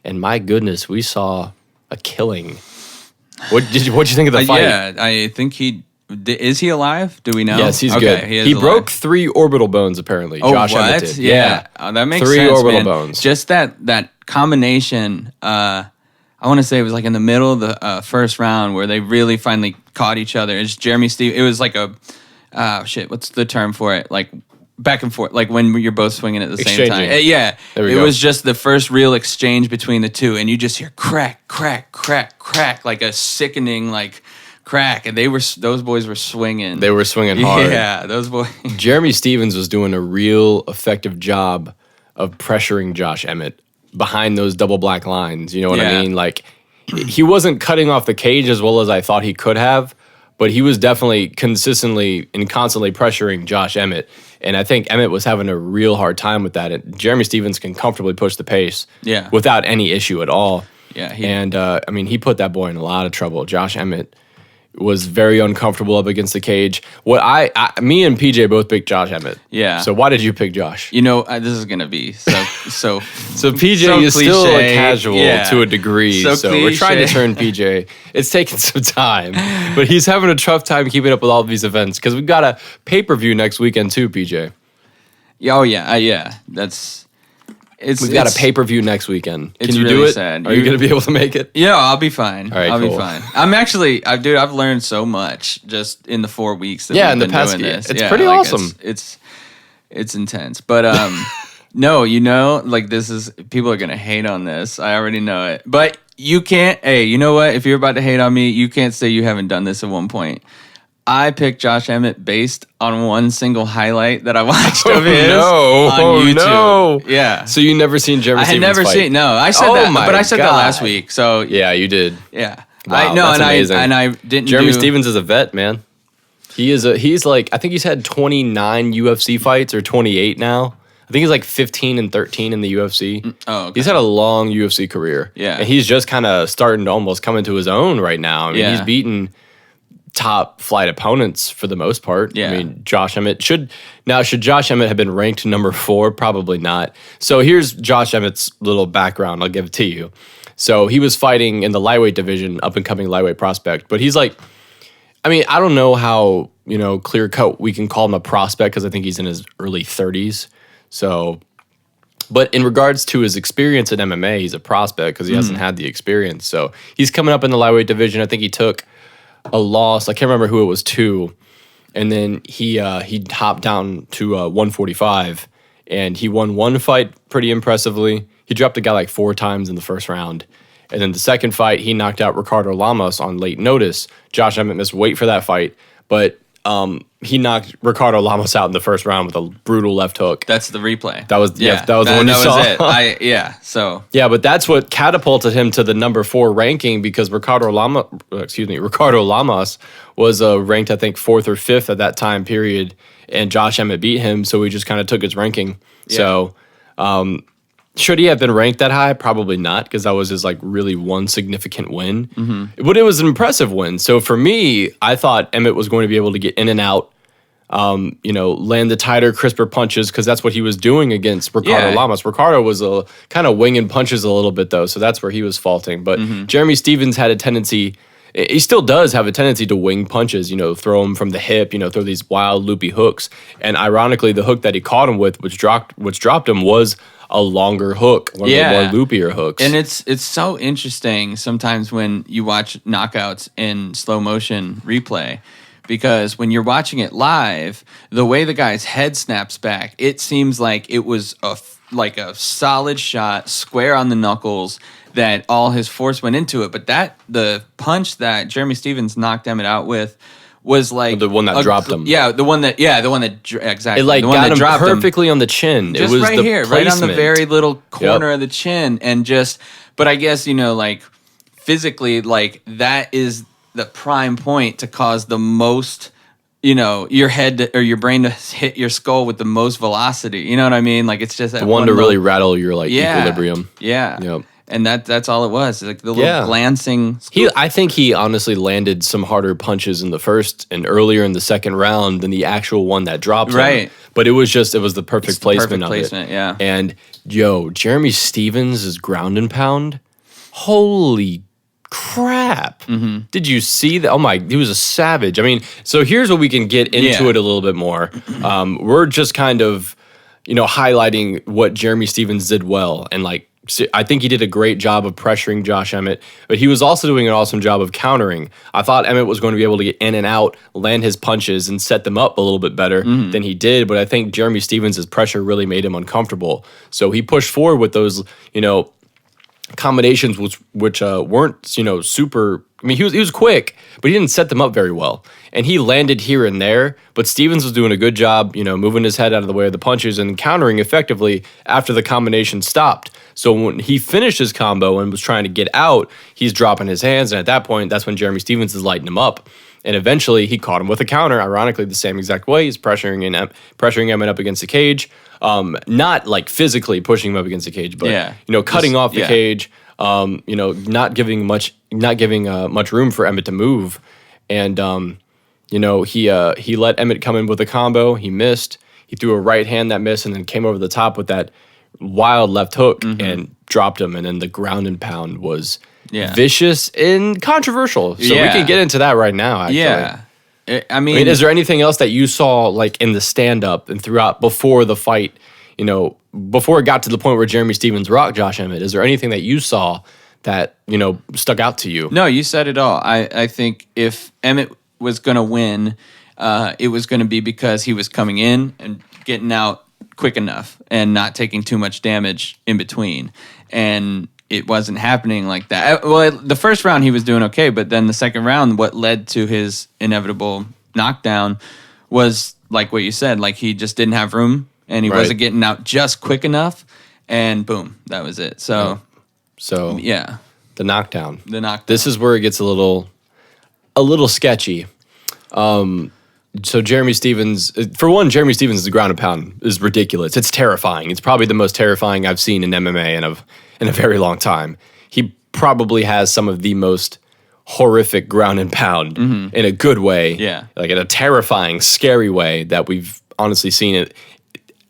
and my goodness, we saw a killing. What'd you think of the fight? Yeah, I think is he alive? Do we know? Yes, he's good. He broke 3 orbital bones, apparently. Josh Emmett did. Yeah. Oh, that makes 3 sense, orbital man. bones. Just that combination, I want to say it was like in the middle of the first round where they really finally caught each other. It's Jeremy Steve. It was like what's the term for it? Like back and forth, like when you're both swinging at the same time. Yeah. It was just the first real exchange between the two, and you just hear crack, crack, crack, crack, like a sickening, like, crack, and those boys were swinging. They were swinging hard. Yeah, those boys. Jeremy Stevens was doing a real effective job of pressuring Josh Emmett behind those double black lines. You know what I mean? Like, he wasn't cutting off the cage as well as I thought he could have, but he was definitely consistently and constantly pressuring Josh Emmett. And I think Emmett was having a real hard time with that. And Jeremy Stevens can comfortably push the pace without any issue at all. Yeah, he put that boy in a lot of trouble. Josh Emmett was very uncomfortable up against the cage. Me and PJ both picked Josh Emmett. Yeah. So why did you pick Josh? You know, this is gonna be so. So PJ is still a casual to a degree. So we're trying to turn PJ. It's taking some time, but he's having a tough time keeping up with all of these events because we've got a pay-per-view next weekend too, PJ. Oh yeah. We've got a pay-per-view next weekend. Can you really do it? Sad. Are you going to be able to make it? Yeah, I'll be fine. All right, I'll cool. be fine. I'm actually, dude, I've learned so much just in the 4 weeks that we've been doing this. It's pretty awesome. It's intense. But no, like people are going to hate on this. I already know it. But you can't, hey, you know what? If you're about to hate on me, you can't say you haven't done this at one point. I picked Josh Emmett based on one single highlight that I watched of his on YouTube. No. Yeah. So you never seen Jeremy Stevens fight? I had never seen. No, I said that, but I said that last week. So yeah, you did. Yeah. Wow, that's amazing. I didn't. Jeremy Stevens is a vet, man. He's like, I think he's had 29 UFC fights or 28 now. I think he's like 15 and 13 in the UFC. Oh, okay. He's had a long UFC career. Yeah. And he's just kind of starting to almost come into his own right now. I mean, he's beaten top flight opponents for the most part. Yeah. I mean, Josh Emmett should Josh Emmett have been ranked number 4? Probably not. So here's Josh Emmett's little background. I'll give it to you. So he was fighting in the lightweight division, up and coming lightweight prospect. But he's like, I mean, I don't know how, clear cut we can call him a prospect because I think he's in his early 30s. So, but in regards to his experience in MMA, he's a prospect because he hasn't had the experience. So he's coming up in the lightweight division. I think he took a loss. I can't remember who it was to. And then he hopped down to 145 and he won one fight pretty impressively. He dropped a guy like 4 times in the first round. And then the second fight, he knocked out Ricardo Lamas on late notice. Josh Emmett missed weight for that fight, but he knocked Ricardo Lamas out in the first round with a brutal left hook. That's the replay. That was the one you saw. That was it. Yeah, but that's what catapulted him to the number 4 ranking because Ricardo Lamas was ranked, I think, 4th or 5th at that time period, and Josh Emmett beat him, so he just kind of took his ranking. Yeah. So, should he have been ranked that high? Probably not, because that was his like really one significant win. Mm-hmm. But it was an impressive win. So for me, I thought Emmett was going to be able to get in and out, land the tighter, crisper punches, because that's what he was doing against Ricardo Lamas. Ricardo was kind of winging punches a little bit, though, so that's where he was faulting. But Jeremy Stevens had a tendency, he still does have a tendency to wing punches, throw him from the hip, throw these wild, loopy hooks. And ironically, the hook that he caught him with, which dropped him, was a longer hook, one of the more loopier hooks. And it's so interesting sometimes when you watch knockouts in slow motion replay, because when you're watching it live, the way the guy's head snaps back, it seems like it was a solid shot, square on the knuckles, that all his force went into it. But the punch that Jeremy Stevens knocked Emmett out with was like the one that dropped him. Yeah, the one that exactly. It like the one got that him dropped perfectly on the chin. Just it was right the here, placement. right on the very little corner of the chin, and but I guess like physically, like that is the prime point to cause the most, your head or your brain to hit your skull with the most velocity. You know what I mean? Like it's just that the one to really rattle your equilibrium. Yeah. Yep. And that's all it was. Like the little glancing. I think he honestly landed some harder punches in the first and earlier in the second round than the actual one that dropped him. But it was the perfect placement of it. Yeah. And Jeremy Stevens' ground and pound. Holy crap. Did you see that? Oh my, he was a savage. I mean, so here's what we can get into it a little bit more. We're just kind of, highlighting what Jeremy Stevens did well. And like, I think he did a great job of pressuring Josh Emmett, but he was also doing an awesome job of countering. I thought Emmett was going to be able to get in and out, land his punches, and set them up a little bit better than he did. But I think Jeremy Stevens' pressure really made him uncomfortable. So he pushed forward with those, combinations which weren't, super. I mean, he was quick, but he didn't set them up very well. And he landed here and there, but Stevens was doing a good job, moving his head out of the way of the punches and countering effectively after the combination stopped. So when he finished his combo and was trying to get out, he's dropping his hands, and at that point, that's when Jeremy Stevens is lighting him up. And eventually, he caught him with a counter, ironically the same exact way. He's pressuring Emmett up against the cage, not like physically pushing him up against the cage, but cutting off the cage. Not giving much room for Emmett to move, and he let Emmett come in with a combo. He missed. He threw a right hand that missed, and then came over the top with that wild left hook and dropped him. And then the ground and pound was vicious and controversial. So we can get into that right now. Actually. Yeah. I mean, is there anything else that you saw like in the stand up and throughout before the fight? Before it got to the point where Jeremy Stevens rocked Josh Emmett, is there anything that you saw that, stuck out to you? No, you said it all. I think if Emmett was going to win, it was going to be because he was coming in and getting out quick enough and not taking too much damage in between. And it wasn't happening like that. Well, the first round he was doing okay, but then the second round, what led to his inevitable knockdown was like what you said, like he just didn't have room. And he wasn't getting out just quick enough, and boom, that was it. So the knockdown. This is where it gets a little sketchy. So Jeremy Stevens, for one, Jeremy Stevens' ground and pound is ridiculous. It's terrifying. It's probably the most terrifying I've seen in MMA in a very long time. He probably has some of the most horrific ground and pound in a good way, like in a terrifying, scary way that we've honestly seen it.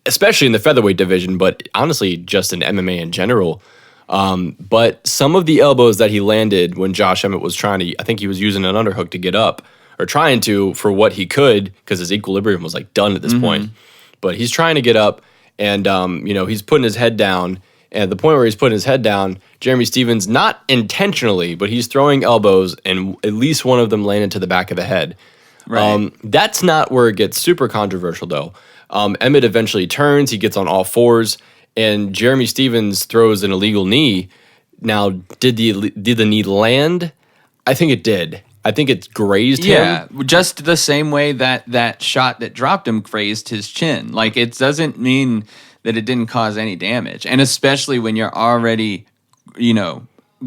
Especially in the featherweight division, but honestly, just in MMA in general. But some of the elbows that he landed when Josh Emmett was I think he was using an underhook to get up, or trying to for what he could, because his equilibrium was like done at this point. But he's trying to get up, and he's putting his head down. And at the point where he's putting his head down, Jeremy Stevens, not intentionally, but he's throwing elbows, and at least one of them landed to the back of the head. Right. That's not where it gets super controversial, though. Emmett eventually turns, he gets on all fours, and Jeremy Stevens throws an illegal knee. Now, did the knee land? I think it did. I think it grazed him. Yeah, just the same way that shot that dropped him grazed his chin. Like, it doesn't mean that it didn't cause any damage. And especially when you're already,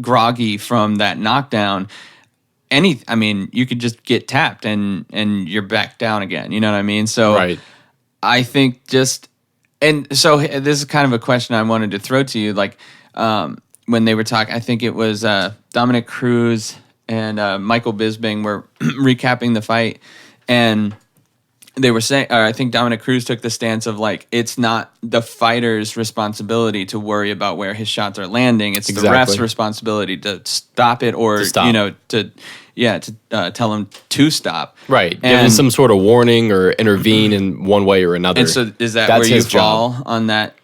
groggy from that knockdown, you could just get tapped and you're back down again. You know what I mean? So I think so this is kind of a question I wanted to throw to you. Like, when they were talking, I think it was Dominic Cruz and Michael Bisping were recapping the fight, and they were saying, or I think Dominic Cruz took the stance of like, it's not the fighter's responsibility to worry about where his shots are landing. It's the ref's responsibility to stop it, or to tell him to stop. Right, give him some sort of warning or intervene in one way or another. And so, is that where you fall on that?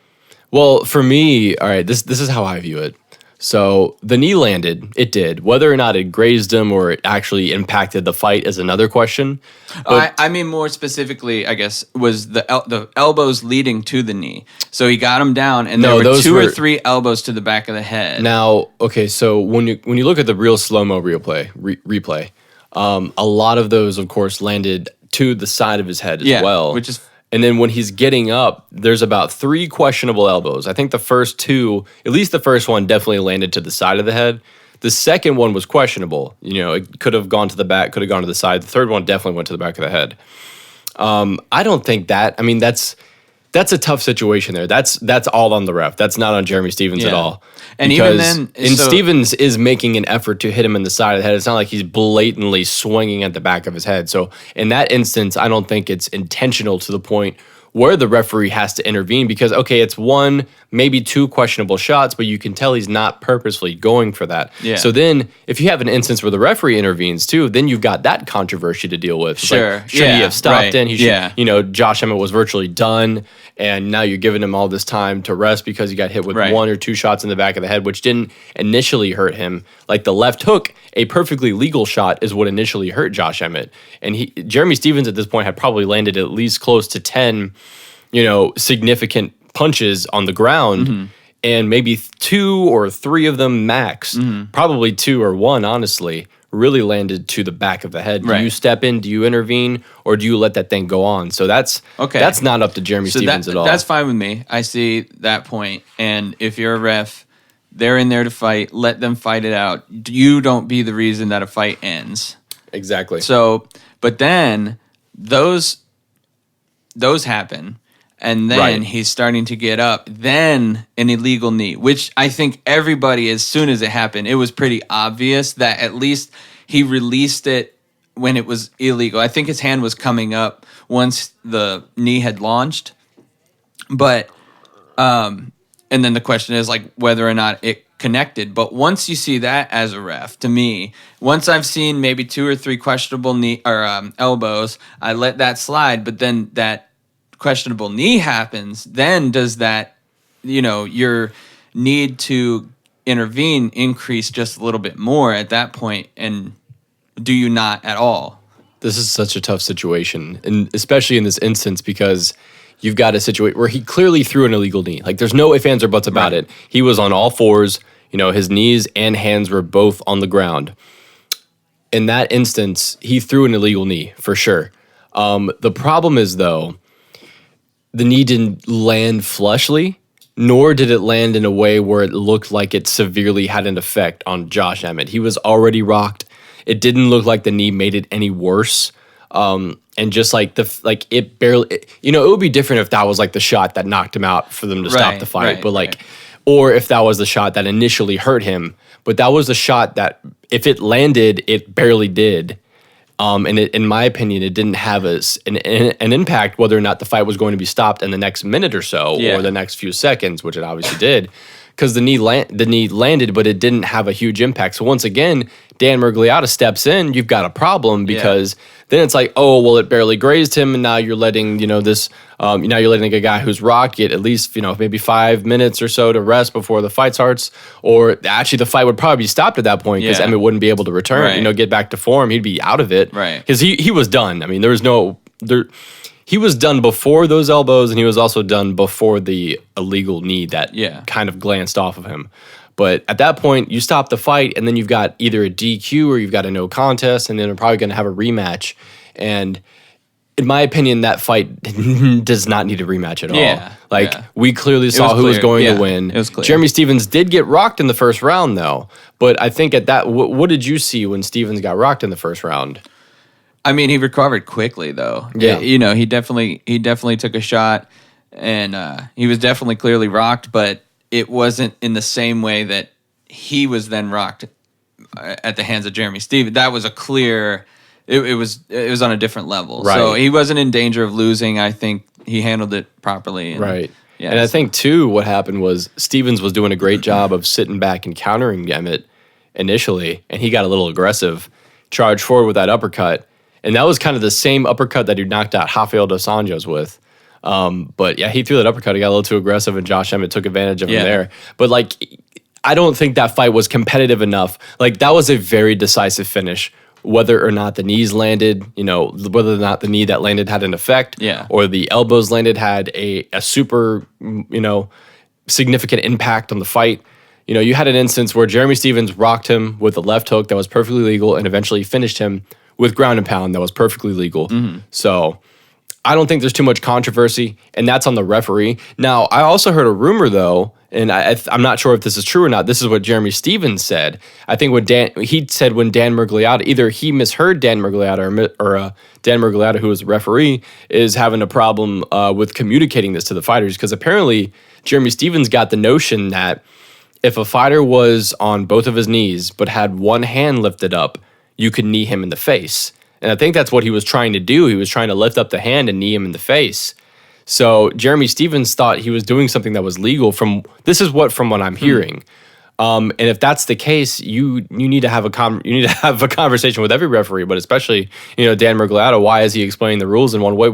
Well, for me, all right, this is how I view it. So the knee landed, it did. Whether or not it grazed him or it actually impacted the fight is another question. I mean, more specifically, I guess, was the elbows leading to the knee. So he got him down, and there were two or three elbows to the back of the head. Now, okay, so when you look at the real slow-mo replay, a lot of those, of course, landed to the side of his head as well. Which is... And then when he's getting up, there's about 3 questionable elbows. I think the first 2, at least the first one, definitely landed to the side of the head. The second one was questionable. It could have gone to the back, could have gone to the side. The third one definitely went to the back of the head. I don't think that. I mean, that's That's a tough situation there. That's all on the ref. That's not on Jeremy Stephens at all. And because, even then, and Stephens is making an effort to hit him in the side of the head. It's not like he's blatantly swinging at the back of his head. So in that instance, I don't think it's intentional to the point where the referee has to intervene because, okay, it's one, maybe two questionable shots, but you can tell he's not purposefully going for that. Yeah. So then if you have an instance where the referee intervenes too, then you've got that controversy to deal with. It's Sure. Like, should he have stopped in? He should, Yeah. Josh Emmett was virtually done, and now you're giving him all this time to rest because he got hit with one or two shots in the back of the head, which didn't initially hurt him. Like the left hook, a perfectly legal shot, is what initially hurt Josh Emmett. And Jeremy Stephens at this point had probably landed at least close to 10, significant punches on the ground, and maybe 2 or 3 of them max, probably 2 or 1, honestly, really landed to the back of the head. Do you step in? Do you intervene? Or do you let that thing go on? So that's not up to Jeremy Stephens at all. That's fine with me. I see that point. And if you're a ref, they're in there to fight. Let them fight it out. You don't be the reason that a fight ends. Exactly. So, but then those happen. And then he's starting to get up. Then an illegal knee, which I think everybody, as soon as it happened, it was pretty obvious that at least he released it when it was illegal. I think his hand was coming up once the knee had launched. But, and then the question is like whether or not it connected. But once you see that as a ref, to me, once I've seen maybe 2 or 3 questionable knee or elbows, I let that slide. But then that questionable knee happens, then does that, your need to intervene increase just a little bit more at that point, and do you not at all? This is such a tough situation, and especially in this instance because you've got a situation where he clearly threw an illegal knee. Like there's no ifs, ands, or buts about it. He was on all fours. His knees and hands were both on the ground. In that instance, he threw an illegal knee for sure. The problem is though, the knee didn't land flushly, nor did it land in a way where it looked like it severely had an effect on Josh Emmett. He was already rocked. It didn't look like the knee made it any worse. And just like it barely, it would be different if that was like the shot that knocked him out for them to stop the fight. But or if that was the shot that initially hurt him. But that was the shot that if it landed, it barely did. And in my opinion, it didn't have an impact whether or not the fight was going to be stopped in the next minute or so or the next few seconds, which it obviously did, because the knee landed, but it didn't have a huge impact. So once again, Dan Miragliotta steps in, you've got a problem because then it's like, oh, well, it barely grazed him, and now you're letting you're letting a guy who's rocked get at least maybe 5 minutes or so to rest before the fight starts, or actually the fight would probably be stopped at that point because Emmett wouldn't be able to return, get back to form. He'd be out of it, because he was done. I mean, there was no there. He was done before those elbows, and he was also done before the illegal knee that kind of glanced off of him. But at that point, you stop the fight, and then you've got either a DQ or you've got a no contest, and then they're probably going to have a rematch. And in my opinion, that fight does not need a rematch at all. We clearly saw who was going to win. It was clear. Jeremy Stephens did get rocked in the first round, though. But I think at that, what did you see when Stephens got rocked in the first round? I mean, he recovered quickly, though. Yeah. He definitely took a shot, and he was definitely clearly rocked, but it wasn't in the same way that he was then rocked at the hands of Jeremy Stephens. That was a clear. It was on a different level. Right. So he wasn't in danger of losing. I think he handled it properly. Right. Yeah, and I think, too, what happened was Stephens was doing a great job of sitting back and countering Emmett initially, and he got a little aggressive, charged forward with that uppercut. And that was kind of the same uppercut that he knocked out Rafael dos Anjos with. But yeah, he threw that uppercut. He got a little too aggressive, and Josh Emmett took advantage of him there. But I don't think that fight was competitive enough. That was a very decisive finish. Whether or not the knees landed, whether or not the knee that landed had an effect, or the elbows landed had a super, significant impact on the fight. You had an instance where Jeremy Stephens rocked him with a left hook that was perfectly legal, and eventually finished him with ground and pound that was perfectly legal. So I don't think there's too much controversy, and that's on the referee. Now, I also heard a rumor, though, and I'm not sure if this is true or not. This is what Jeremy Stevens said. I think when Dan Miragliotta, either he misheard Dan Miragliotta or Dan Miragliotta, who was the referee, is having a problem with communicating this to the fighters, because apparently Jeremy Stevens got the notion that if a fighter was on both of his knees but had one hand lifted up, you could knee him in the face. And I think that's what he was trying to do. He was trying to lift up the hand and knee him in the face. So Jeremy Stevens thought he was doing something that was legal. From what I'm hearing. And if that's the case, you need to have a conversation with every referee, but especially Dan Miragliotta. Why is he explaining the rules in one way?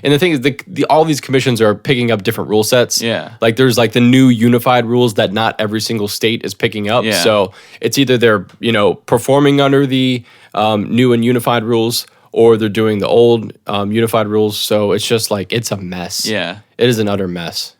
And the thing is, all these commissions are picking up different rule sets. Yeah, like there's like the new unified rules that not every single state is picking up. Yeah. So it's either they're performing under the new and unified rules, or they're doing the old unified rules. So it's just like it's a mess. Yeah, it is an utter mess.